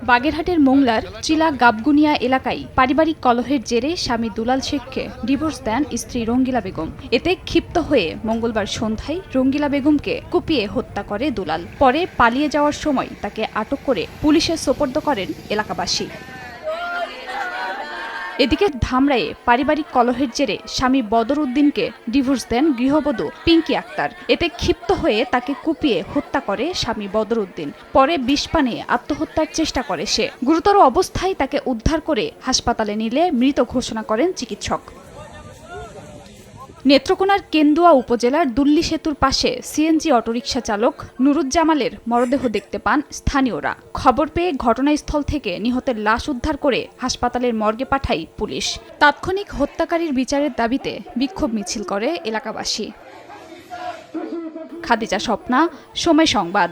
বাগেরহাটের মোংলার চিলা গাবগুনিয়া এলাকায় পারিবারিক কলহের জেরে স্বামী দুলাল শেখকে ডিভোর্স দেন স্ত্রী রঙ্গিলা বেগম। এতে ক্ষিপ্ত হয়ে মঙ্গলবার সন্ধ্যায় রঙ্গিলা বেগমকে কুপিয়ে হত্যা করে দুলাল। পরে পালিয়ে যাওয়ার সময় তাকে আটক করে পুলিশে সোপর্দ করেন এলাকাবাসী। এদিকে ধামরাইয়ে পারিবারিক কলহের জেরে স্বামী বদর উদ্দিনকে ডিভোর্স দেন গৃহবধূ পিঙ্কি আক্তার। এতে ক্ষিপ্ত হয়ে তাকে কুপিয়ে হত্যা করে স্বামী বদর উদ্দিন। পরে বিষ পানে আত্মহত্যার চেষ্টা করে সে। গুরুতর অবস্থায় তাকে উদ্ধার করে হাসপাতালে নিলে মৃত ঘোষণা করেন চিকিৎসক। নেত্রকোনার কেন্দুয়া উপজেলার দুল্লি সেতুর পাশে সিএনজি অটোরিকশা চালক নুরুজ্জামালের মরদেহ দেখতে পান স্থানীয়রা। খবর পেয়ে ঘটনাস্থল থেকে নিহতের লাশ উদ্ধার করে হাসপাতালের মর্গে পাঠায় পুলিশ। তাৎক্ষণিক হত্যাকারীর বিচারের দাবিতে বিক্ষোভ মিছিল করে এলাকাবাসী। খাদিজা স্বপ্না, সময় সংবাদ।